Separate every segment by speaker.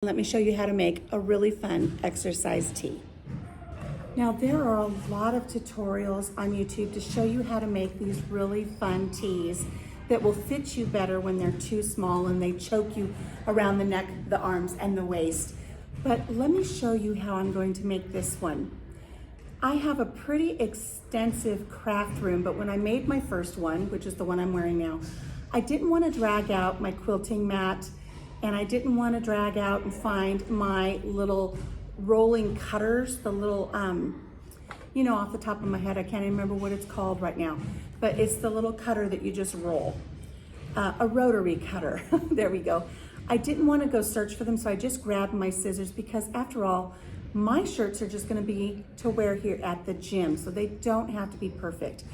Speaker 1: Let me show you how to make a really fun exercise tee. Now there are a lot of tutorials on YouTube to show you how to make these really fun tees that will fit you better when they're too small and they choke you around the neck, the arms, and the waist. But let me show you how I'm going to make this one. I have a pretty extensive craft room, but when I made my first one, which is the one I'm wearing now, I didn't want to drag out my quilting mat, and I didn't want to drag out and find my little rolling cutters, the little, off the top of my head, I can't even remember what it's called right now, but it's the little cutter that you just roll. A rotary cutter, there we go. I didn't want to go search for them, so I just grabbed my scissors because after all, my shirts are just going to be to wear here at the gym, so they don't have to be perfect.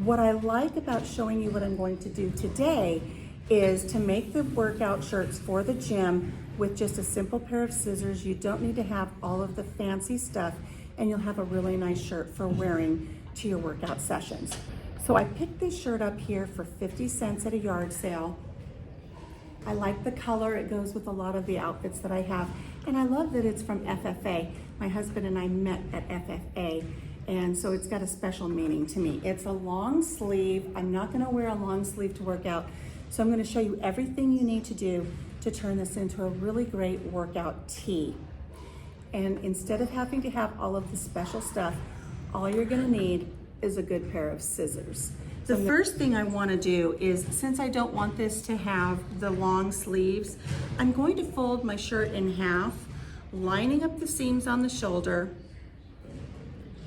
Speaker 1: What I like about showing you what I'm going to do today is to make the workout shirts for the gym with just a simple pair of scissors. You don't need to have all of the fancy stuff, and you'll have a really nice shirt for wearing to your workout sessions. So I picked this shirt up here for 50 cents at a yard sale. I like the color. It goes with a lot of the outfits that I have. And I love that it's from FFA. My husband and I met at FFA, and so it's got a special meaning to me. It's a long sleeve. I'm not gonna wear a long sleeve to work out, so I'm gonna show you everything you need to do to turn this into a really great workout tee. And instead of having to have all of the special stuff, all you're gonna need is a good pair of scissors. The first thing I wanna do is, since I don't want this to have the long sleeves, I'm going to fold my shirt in half, lining up the seams on the shoulder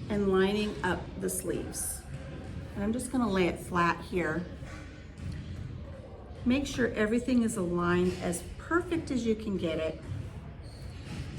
Speaker 1: and lining up the sleeves. And I'm just gonna lay it flat here. Make sure everything is aligned as perfect as you can get it.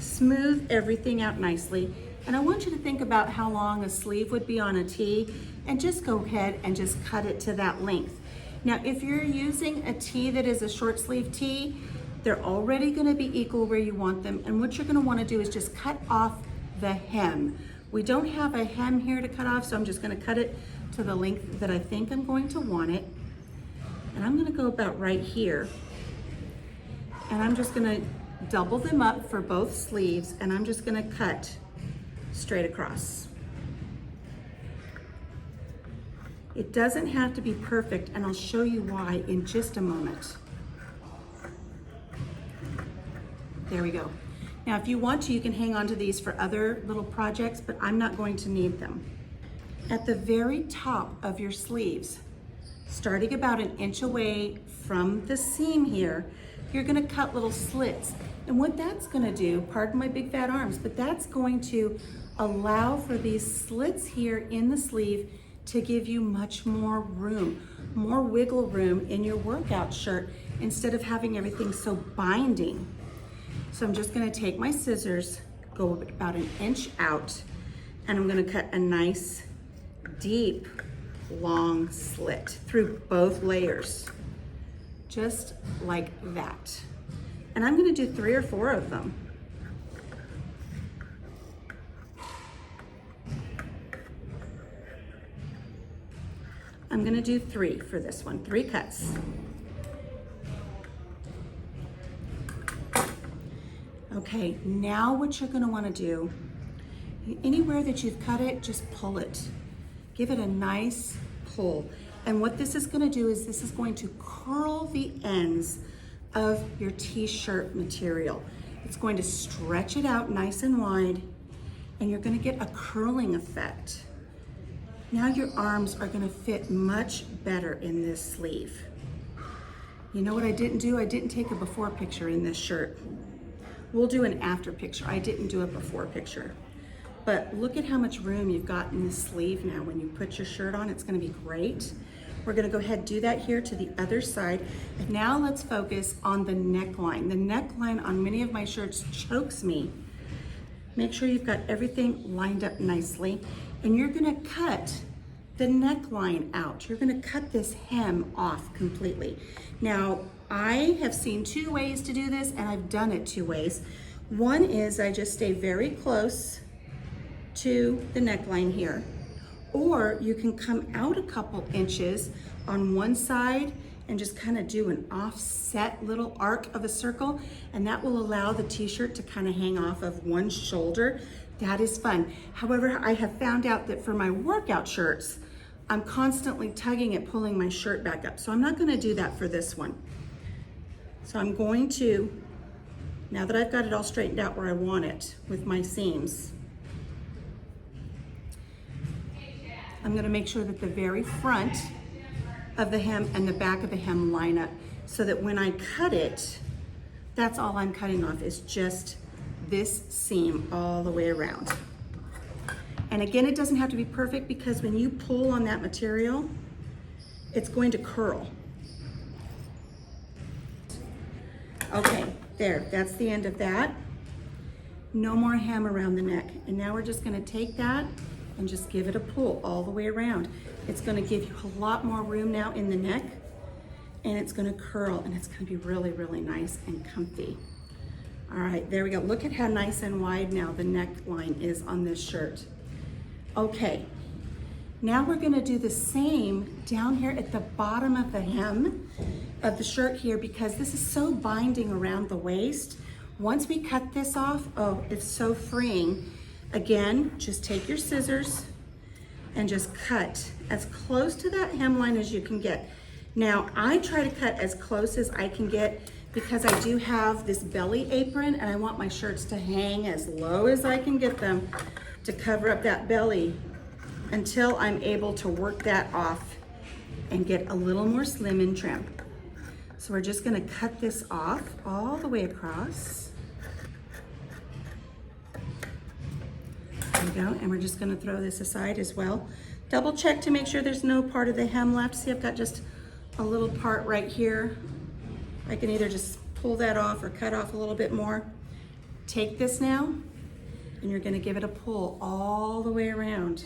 Speaker 1: Smooth everything out nicely. And I want you to think about how long a sleeve would be on a tee and just go ahead and just cut it to that length. Now, if you're using a tee that is a short sleeve tee, they're already gonna be equal where you want them. And what you're gonna wanna do is just cut off the hem. We don't have a hem here to cut off, so I'm just gonna cut it to the length that I think I'm going to want it. And I'm gonna go about right here. And I'm just gonna double them up for both sleeves, and I'm just gonna cut straight across. It doesn't have to be perfect, and I'll show you why in just a moment. There we go. Now, if you want to, you can hang on to these for other little projects, but I'm not going to need them. At the very top of your sleeves, starting about an inch away from the seam here, you're gonna cut little slits. And what that's gonna do, pardon my big fat arms, but that's going to allow for these slits here in the sleeve to give you much more room, more wiggle room in your workout shirt instead of having everything so binding. So I'm just gonna take my scissors, go about an inch out, and I'm gonna cut a nice, deep, long slit through both layers, just like that. And I'm gonna do 3 or 4 of them. I'm gonna do 3 for this one, 3 cuts. Okay, now what you're gonna wanna do, anywhere that you've cut it, just pull it. Give it a nice pull. And what this is gonna do is this is going to curl the ends of your t-shirt material. It's going to stretch it out nice and wide, and you're gonna get a curling effect. Now your arms are gonna fit much better in this sleeve. You know what I didn't do? I didn't take a before picture in this shirt. We'll do an after picture. I didn't do a before picture. But look at how much room you've got in the sleeve now. When you put your shirt on, it's gonna be great. We're gonna go ahead and do that here to the other side. And now let's focus on the neckline. The neckline on many of my shirts chokes me. Make sure you've got everything lined up nicely. And you're gonna cut the neckline out. You're gonna cut this hem off completely. Now, I have seen 2 ways to do this, and I've done it 2 ways. One is I just stay very close to the neckline here, or you can come out a couple inches on one side and just kind of do an offset little arc of a circle, and that will allow the t-shirt to kind of hang off of one shoulder. That is fun. However, I have found out that for my workout shirts, I'm constantly tugging it, pulling my shirt back up. So I'm not gonna do that for this one. So I'm going to, now that I've got it all straightened out where I want it with my seams, I'm gonna make sure that the very front of the hem and the back of the hem line up so that when I cut it, that's all I'm cutting off is just this seam all the way around. And again, it doesn't have to be perfect because when you pull on that material, it's going to curl. Okay, there, that's the end of that. No more hem around the neck. And now we're just gonna take that and just give it a pull all the way around. It's gonna give you a lot more room now in the neck, and it's gonna curl, and it's gonna be really, really nice and comfy. All right, there we go. Look at how nice and wide now the neckline is on this shirt. Okay, now we're gonna do the same down here at the bottom of the hem of the shirt here, because this is so binding around the waist. Once we cut this off, oh, it's so freeing. Again, just take your scissors and just cut as close to that hemline as you can get. Now, I try to cut as close as I can get because I do have this belly apron and I want my shirts to hang as low as I can get them to cover up that belly until I'm able to work that off and get a little more slim and trim. So we're just gonna cut this off all the way across. There we go, and we're just gonna throw this aside as well. Double check to make sure there's no part of the hem left. See, I've got just a little part right here. I can either just pull that off or cut off a little bit more. Take this now, and you're gonna give it a pull all the way around,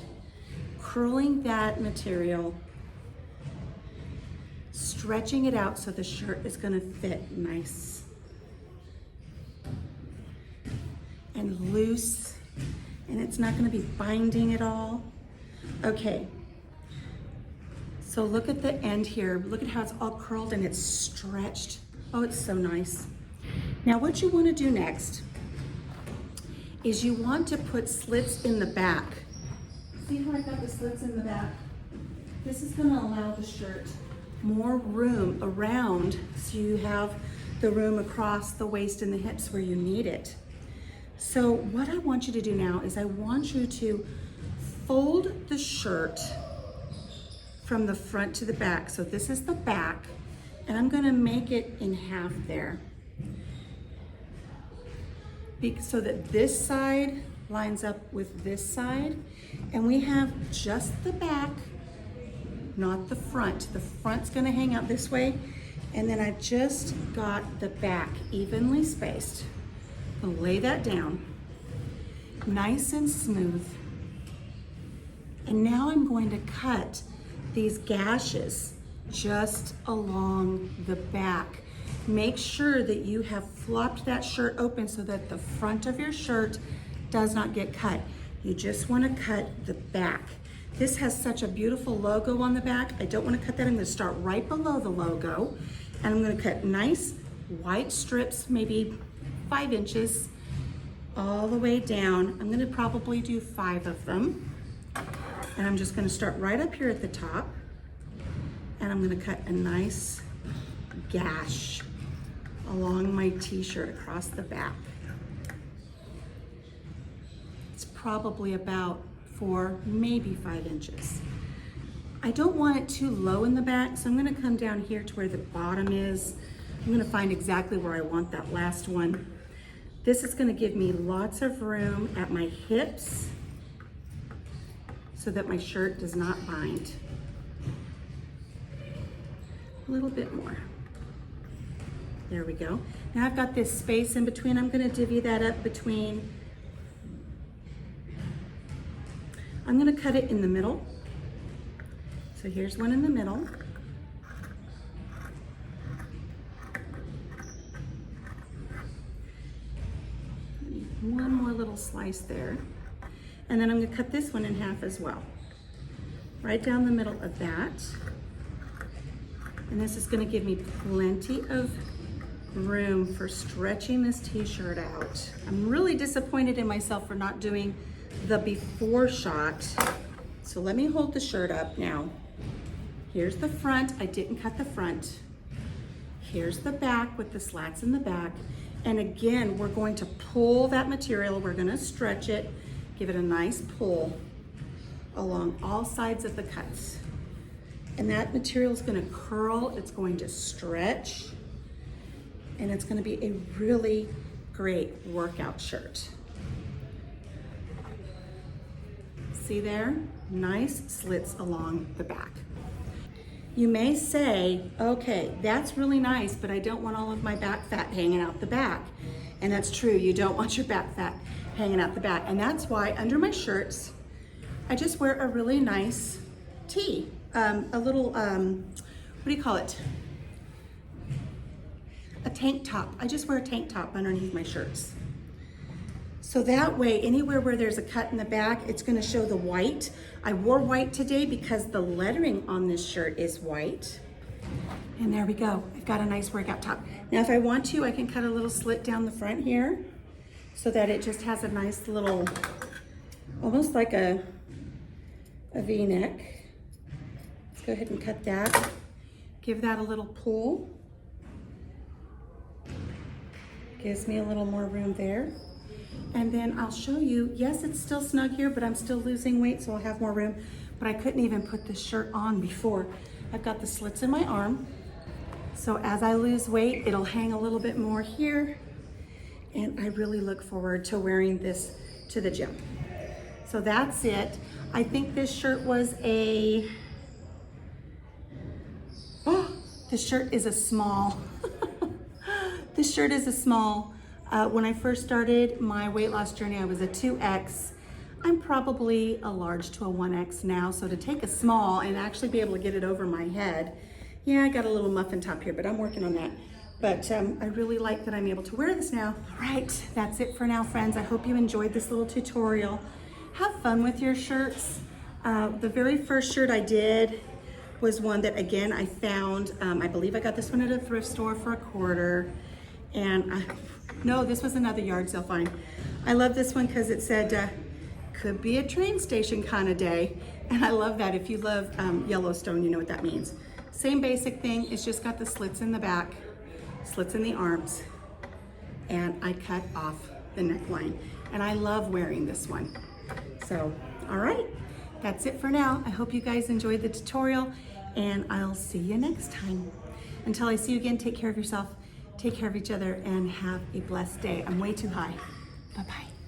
Speaker 1: curling that material, stretching it out so the shirt is gonna fit nice and loose, and it's not gonna be binding at all. Okay, so look at the end here. Look at how it's all curled and it's stretched. Oh, it's so nice. Now what you wanna do next is you want to put slits in the back. See how I got the slits in the back? This is gonna allow the shirt more room around, so you have the room across the waist and the hips where you need it. So what I want you to do now is I want you to fold the shirt from the front to the back. So this is the back, and I'm gonna make it in half there, so that this side lines up with this side, and we have just the back, not the front. The front's gonna hang out this way, and then I've just got the back evenly spaced. I'll lay that down, nice and smooth. And now I'm going to cut these gashes just along the back. Make sure that you have flopped that shirt open so that the front of your shirt does not get cut. You just wanna cut the back. This has such a beautiful logo on the back. I don't wanna cut that. I'm gonna start right below the logo, and I'm gonna cut nice white strips, maybe 5 inches, all the way down. I'm gonna probably do 5 of them. And I'm just gonna start right up here at the top, and I'm gonna cut a nice gash along my t-shirt across the back. It's probably about 4, maybe 5 inches. I don't want it too low in the back, so I'm gonna come down here to where the bottom is. I'm gonna find exactly where I want that last one. This is gonna give me lots of room at my hips so that my shirt does not bind. A little bit more. There we go. Now I've got this space in between. I'm gonna divvy that up between. I'm gonna cut it in the middle. So here's one in the middle. One more little slice there. And then I'm gonna cut this one in half as well. Right down the middle of that. And this is gonna give me plenty of room for stretching this t-shirt out. I'm really disappointed in myself for not doing the before shot. So let me hold the shirt up now. Here's the front. I didn't cut the front. Here's the back with the slats in the back. And again, we're going to pull that material. We're gonna stretch it, give it a nice pull along all sides of the cuts. And that material is gonna curl, it's going to stretch, and it's gonna be a really great workout shirt. See there? Nice slits along the back. You may say, okay, that's really nice, but I don't want all of my back fat hanging out the back. And that's true, you don't want your back fat hanging out the back. And that's why under my shirts, I just wear a really nice tee. A little, what do you call it? A tank top. I just wear a tank top underneath my shirts. So that way, anywhere where there's a cut in the back, it's gonna show the white. I wore white today because the lettering on this shirt is white. And there we go. I've got a nice workout top. Now, if I want to, I can cut a little slit down the front here so that it just has a nice little, almost like a V-neck. Let's go ahead and cut that. Give that a little pull. Gives me a little more room there. And then I'll show you, yes, it's still snug here, but I'm still losing weight, so I'll have more room. But I couldn't even put this shirt on before. I've got the slits in my arm. So as I lose weight, it'll hang a little bit more here. And I really look forward to wearing this to the gym. So that's it. I think this shirt was a, oh, this shirt is a small. This shirt is a small. When I first started my weight loss journey, I was a 2X. I'm probably a large to a 1X now, so to take a small and actually be able to get it over my head, yeah, I got a little muffin top here, but I'm working on that. But I really like that I'm able to wear this now. All right, that's it for now, friends. I hope you enjoyed this little tutorial. Have fun with your shirts. The very first shirt I did was one that, again, I found, I believe I got this one at a thrift store for $1. And no, this was another yard sale find. I love this one because it said, could be a train station kind of day. And I love that. If you love Yellowstone, you know what that means. Same basic thing, it's just got the slits in the back, slits in the arms, and I cut off the neckline. And I love wearing this one. So, all right, that's it for now. I hope you guys enjoyed the tutorial, and I'll see you next time. Until I see you again, take care of yourself. Take care of each other and have a blessed day. I'm way too high. Bye-bye.